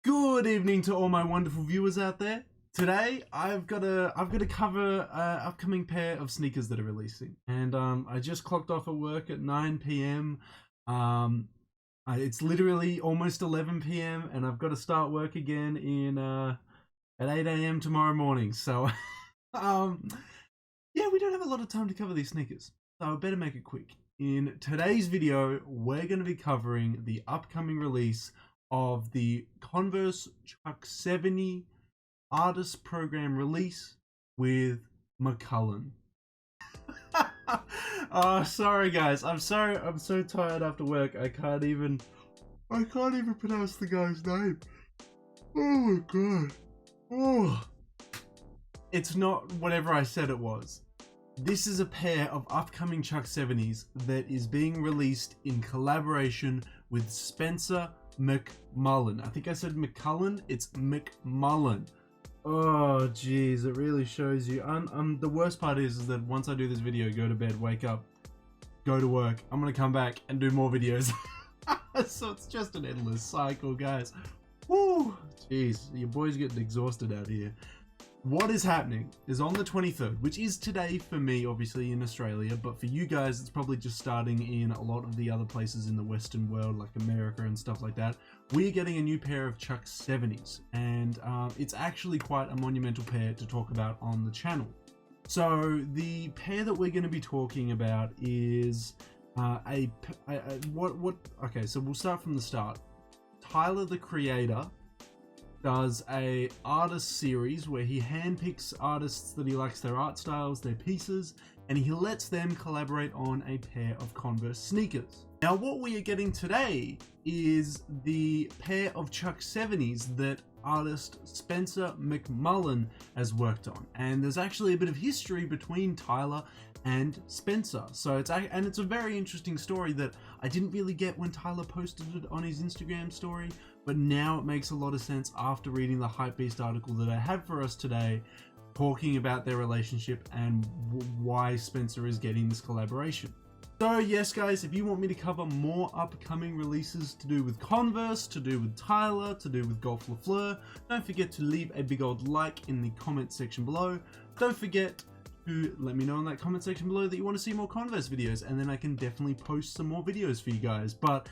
Good evening to all my wonderful viewers out there. Today I've got to cover an upcoming pair of sneakers that are releasing, and I just clocked off at work at 9 p.m. It's literally almost 11 p.m. and I've got to start work again in at 8 a.m. tomorrow morning. So yeah, we don't have a lot of time to cover these sneakers, so I better make it quick. In today's video, we're going to be covering the upcoming release of the Converse Chuck 70 Artist Program release with McMullen. Oh, sorry guys, I'm so tired after work. I can't even pronounce the guy's name. Oh my god. Oh, it's not whatever I said it was. This is a pair of upcoming Chuck 70s that is being released in collaboration with Spencer McMullen. I think I said McMullen, it's McMullen. Oh jeez, it really shows you. The worst part is that once I do this video, go to bed, wake up, go to work, I'm gonna come back and do more videos. So it's just an endless cycle, guys. Woo! Jeez, your boy's getting exhausted out here. What is happening is on the 23rd, which is today for me, obviously in Australia, but for you guys, it's probably just starting in a lot of the other places in the Western world, like America and stuff like that. We're getting a new pair of Chuck 70s, and it's actually quite a monumental pair to talk about on the channel. So the pair that we're going to be talking about is okay, so we'll start from the start. Tyler, the creator, does a artist series where he handpicks artists that he likes, their art styles, their pieces, and he lets them collaborate on a pair of Converse sneakers. Now what we are getting today is the pair of Chuck 70s that artist Spencer McMullen has worked on, and there's actually a bit of history between Tyler and Spencer, so it's a very interesting story that I didn't really get when Tyler posted it on his Instagram story, but now it makes a lot of sense after reading the HYPEBEAST article that I have for us today, talking about their relationship and why Spencer is getting this collaboration. So yes guys, if you want me to cover more upcoming releases to do with Converse, to do with Tyler, to do with Golf LaFleur, don't forget to leave a big old like in the comment section below. Don't forget to let me know in that comment section below that you want to see more Converse videos, and then I can definitely post some more videos for you guys. But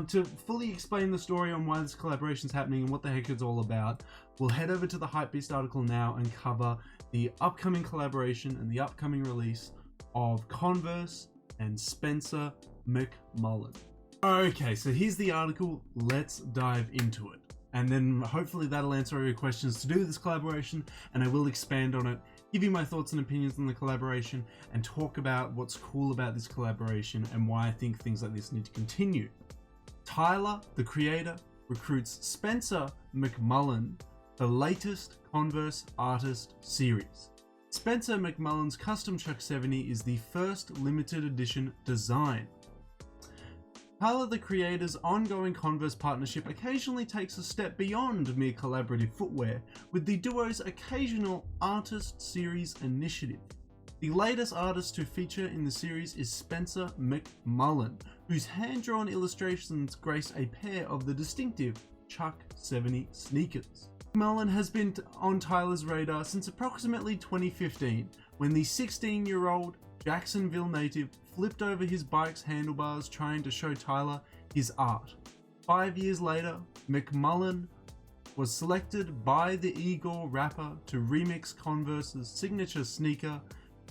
to fully explain the story on why this collaboration is happening and what the heck it's all about, we'll head over to the HYPEBEAST article now and cover the upcoming collaboration and the upcoming release of Converse and Spencer McMullen. Okay, so here's the article, let's dive into it. And then hopefully that'll answer all your questions to do with this collaboration, and I will expand on it, give you my thoughts and opinions on the collaboration, and talk about what's cool about this collaboration and why I think things like this need to continue. Tyler, the creator, recruits Spencer McMullen, the latest Converse artist series. Spencer McMullen's custom Chuck 70 is the first limited edition design. Tyler, the creator's ongoing Converse partnership occasionally takes a step beyond mere collaborative footwear, with the duo's occasional artist series initiative. The latest artist to feature in the series is Spencer McMullen, whose hand-drawn illustrations grace a pair of the distinctive Chuck 70 sneakers. McMullen has been on Tyler's radar since approximately 2015, when the 16-year-old Jacksonville native flipped over his bike's handlebars trying to show Tyler his art. 5 years later, McMullen was selected by the Igor rapper to remix Converse's signature sneaker.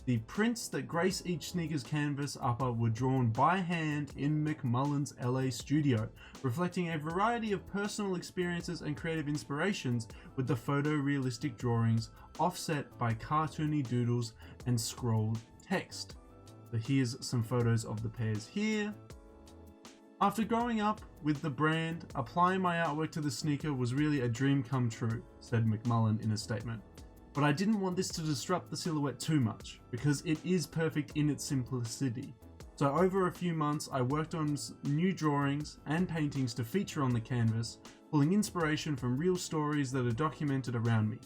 The prints that grace each sneaker's canvas upper were drawn by hand in McMullen's LA studio, reflecting a variety of personal experiences and creative inspirations, with the photorealistic drawings offset by cartoony doodles and scrolled text. So here's some photos of the pairs here. After growing up with the brand, applying my artwork to the sneaker was really a dream come true, said McMullen in a statement. But I didn't want this to disrupt the silhouette too much, because it is perfect in its simplicity. So over a few months, I worked on new drawings and paintings to feature on the canvas, pulling inspiration from real stories that are documented around me,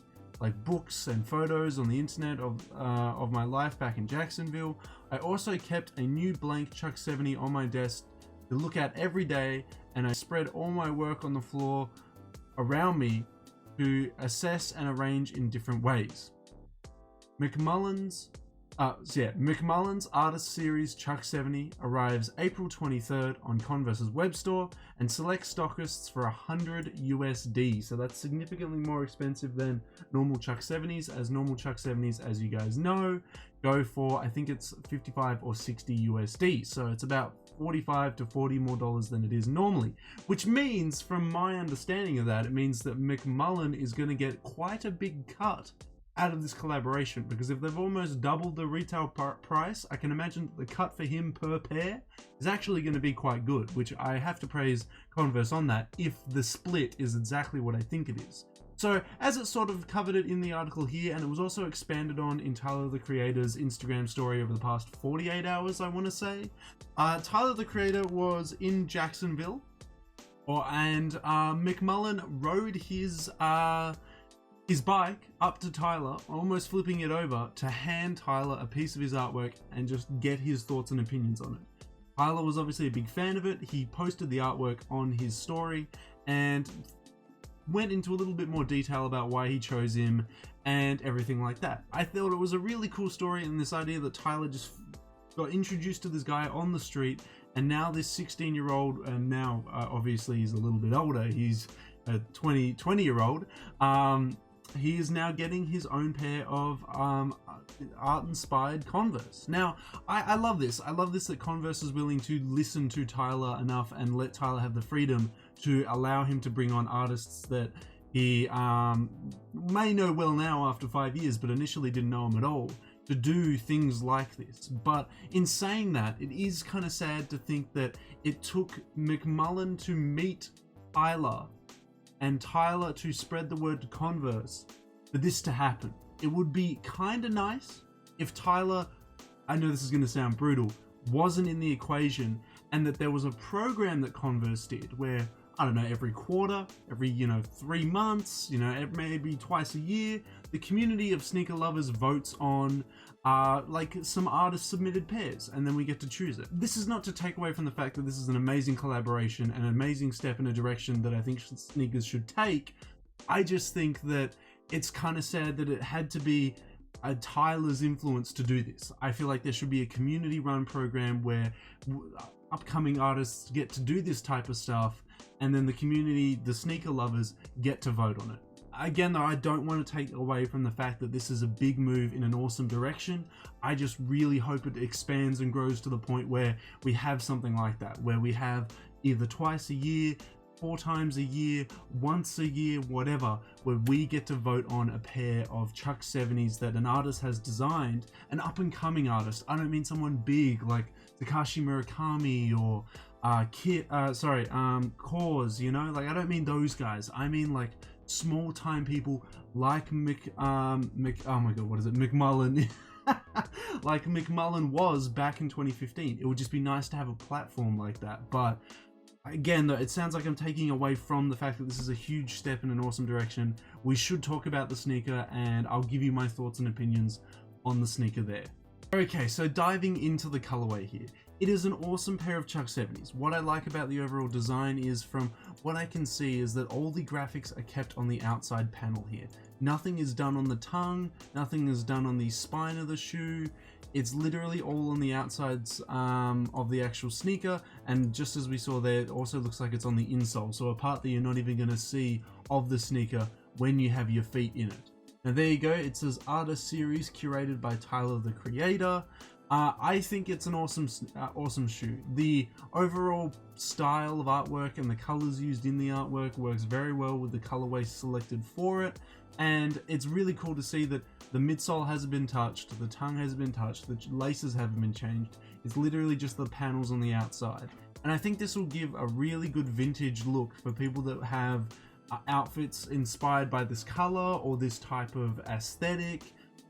like books and photos on the internet of my life back in Jacksonville. I also kept a new blank Chuck 70 on my desk to look at every day, and I spread all my work on the floor around me to assess and arrange in different ways. McMullen's Artist Series Chuck 70 arrives April 23rd on Converse's web store and select stockists for $100 USD. So that's significantly more expensive than normal Chuck 70s, as normal Chuck 70s, as you guys know, go for, I think it's 55 or 60 USD. So it's about 45 to 40 more dollars than it is normally, which means, from my understanding of that, it means that McMullen is going to get quite a big cut out of this collaboration, because if they've almost doubled the retail price, I can imagine that the cut for him per pair is actually going to be quite good, which I have to praise Converse on that, if the split is exactly what I think it is. So, as it sort of covered it in the article here, and it was also expanded on in Tyler the Creator's Instagram story over the past 48 hours, I want to say, Tyler the Creator was in Jacksonville, and McMullen rode his bike up to Tyler, almost flipping it over, to hand Tyler a piece of his artwork and just get his thoughts and opinions on it. Tyler was obviously a big fan of it. He posted the artwork on his story and went into a little bit more detail about why he chose him and everything like that. I thought it was a really cool story, and this idea that Tyler just got introduced to this guy on the street, and now this 16-year-old, and now obviously he's a little bit older, he's a 20-year-old, he is now getting his own pair of art-inspired Converse. Now, I love this. I love this that Converse is willing to listen to Tyler enough and let Tyler have the freedom to allow him to bring on artists that he may know well now after 5 years, but initially didn't know him at all, to do things like this. But in saying that, it is kind of sad to think that it took McMullen to meet Tyler and Tyler to spread the word to Converse for this to happen. It would be kind of nice if Tyler, I know this is going to sound brutal, wasn't in the equation, and that there was a program that Converse did where, I don't know, every quarter, every 3 months, maybe twice a year, the community of sneaker lovers votes on like some artist submitted pairs, and then we get to choose it. This is not to take away from the fact that this is an amazing collaboration, an amazing step in a direction that I think sneakers should take. I just think that it's kind of sad that it had to be Tyler's influence to do this. I feel like there should be a community run program where upcoming artists get to do this type of stuff, and then the community, the sneaker lovers, get to vote on it. Again, though, I don't want to take away from the fact that this is a big move in an awesome direction. I just really hope it expands and grows to the point where we have something like that, where we have either twice a year, 4 times a year, once a year, whatever, where we get to vote on a pair of Chuck 70s that an artist has designed, an up-and-coming artist. I don't mean someone big like Takashi Murakami or Cause, like, I don't mean those guys. I mean like small-time people like McMullen. Like McMullen was back in 2015. It would just be nice to have a platform like that. But again, though, it sounds like I'm taking away from the fact that this is a huge step in an awesome direction. We should talk about the sneaker, and I'll give you my thoughts and opinions on the sneaker there. Okay, so diving into the colorway here. It is an awesome pair of Chuck 70s. What I like about the overall design is, from what I can see, is that all the graphics are kept on the outside panel here. Nothing is done on the tongue, nothing is done on the spine of the shoe. It's literally all on the outsides of the actual sneaker, and just as we saw there, it also looks like it's on the insole, so a part that you're not even going to see of the sneaker when you have your feet in it. Now there you go, it says Artist Series curated by Tyler the Creator. I think it's an awesome shoe. The overall style of artwork and the colors used in the artwork works very well with the colorway selected for it, and it's really cool to see that the midsole hasn't been touched, the tongue hasn't been touched, the laces haven't been changed. It's literally just the panels on the outside. And I think this will give a really good vintage look for people that have outfits inspired by this color or this type of aesthetic.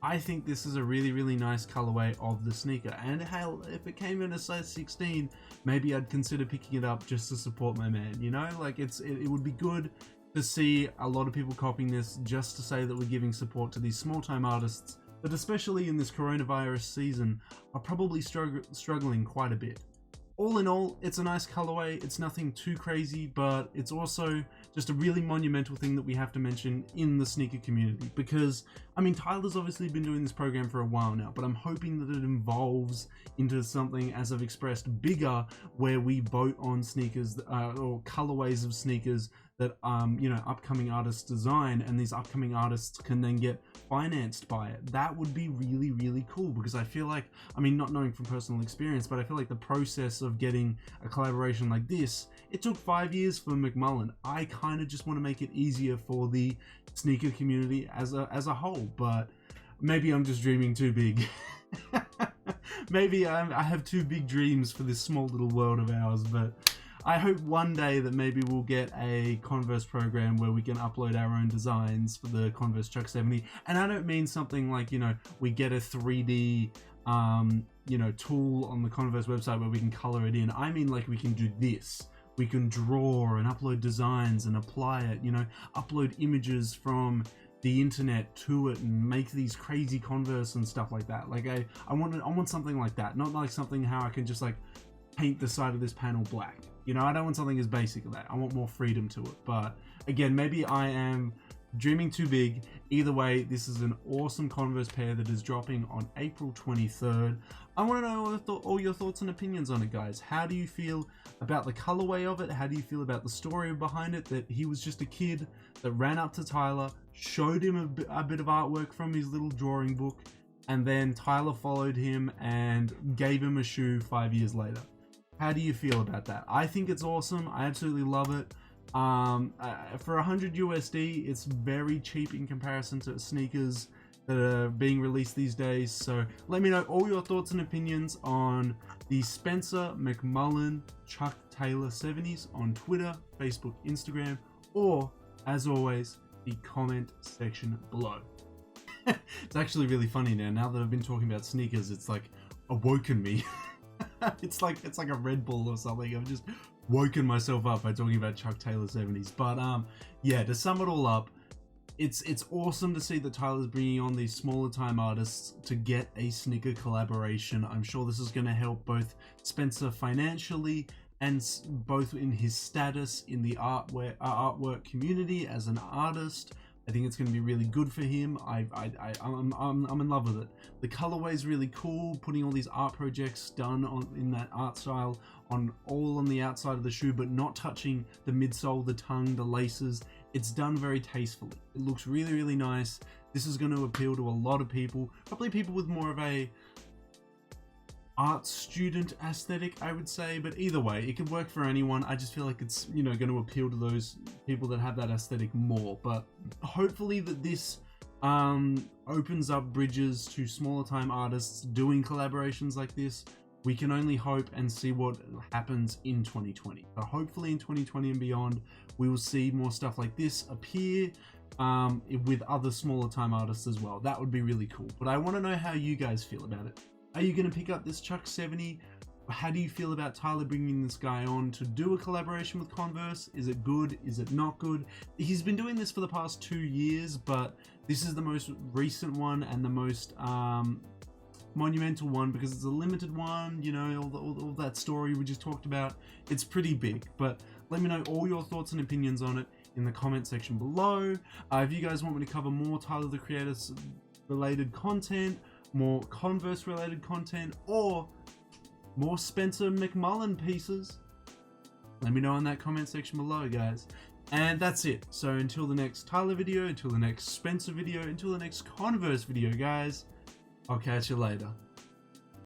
I think this is a really, really nice colorway of the sneaker, and hell, if it came in a size 16, maybe I'd consider picking it up just to support my man, like it would be good to see a lot of people copying this, just to say that we're giving support to these small-time artists that, especially in this coronavirus season, are probably struggling quite a bit. all in all, it's a nice colorway. It's nothing too crazy, but it's also just a really monumental thing that we have to mention in the sneaker community, because I mean, Tyler's obviously been doing this program for a while now, but I'm hoping that it evolves into something, as I've expressed, bigger, where we vote on sneakers or colorways of sneakers that you know, upcoming artists design, and these upcoming artists can then get financed by it. That would be really, really cool, because I feel like, I mean, not knowing from personal experience, but I feel like the process of getting a collaboration like this, it took 5 years for McMullen. I kind of just want to make it easier for the sneaker community as a whole, but maybe I'm just dreaming too big. Maybe I have too big dreams for this small little world of ours, but I hope one day that maybe we'll get a Converse program where we can upload our own designs for the Converse Chuck 70. And I don't mean something like, you know, we get a 3D, you know, tool on the Converse website where we can color it in. I mean, like, we can do this. We can draw and upload designs and apply it, you know, upload images from the internet to it and make these crazy Converse and stuff like that. Like, I want something like that, not like something how I can just like paint the side of this panel black. You know, I don't want something as basic as that. I want more freedom to it. But again, maybe I am dreaming too big. Either way, this is an awesome Converse pair that is dropping on April 23rd. I want to know all your thoughts and opinions on it, guys. How do you feel about the colorway of it? How do you feel about the story behind it? That he was just a kid that ran up to Tyler, showed him a bit of artwork from his little drawing book, and then Tyler followed him and gave him a shoe 5 years later. How do you feel about that? I think it's awesome. I absolutely love it. For 100 USD, it's very cheap in comparison to sneakers that are being released these days. So let me know all your thoughts and opinions on the Spencer McMullen Chuck Taylor 70s on Twitter, Facebook, Instagram, or as always, the comment section below. It's actually really funny now that I've been talking about sneakers, it's like awoken me. It's like a Red Bull or something. I've just woken myself up by talking about Chuck Taylor 70s. But yeah, to sum it all up, it's awesome to see that Tyler's bringing on these smaller time artists to get a sneaker collaboration. I'm sure this is going to help both Spencer financially and both in his status in the artwork community as an artist. I think it's going to be really good for him. I'm in love with it. The colorway is really cool. Putting all these art projects done in that art style all on the outside of the shoe, but not touching the midsole, the tongue, the laces. It's done very tastefully. It looks really, really nice. This is going to appeal to a lot of people, probably people with more of a art student aesthetic, I would say, but either way, it could work for anyone. I just feel like it's, you know, going to appeal to those people that have that aesthetic more. But hopefully that this opens up bridges to smaller time artists doing collaborations like this. We can only hope and see what happens in 2020. So hopefully in 2020 and beyond, we will see more stuff like this appear with other smaller time artists as well. That would be really cool. But I want to know how you guys feel about it. Are you going to pick up this Chuck 70? How do you feel about Tyler bringing this guy on to do a collaboration with Converse? Is it good? Is it not good? He's been doing this for the past 2 years, but this is the most recent one and the most monumental one because it's a limited one. You know, all that story we just talked about. It's pretty big, but let me know all your thoughts and opinions on it in the comment section below. If you guys want me to cover more Tyler the Creator's related content, more Converse related content, or more Spencer McMullen pieces, let me know in that comment section below, guys. And that's it. So until the next Tyler video, until the next Spencer video, until the next Converse video, guys, I'll catch you later.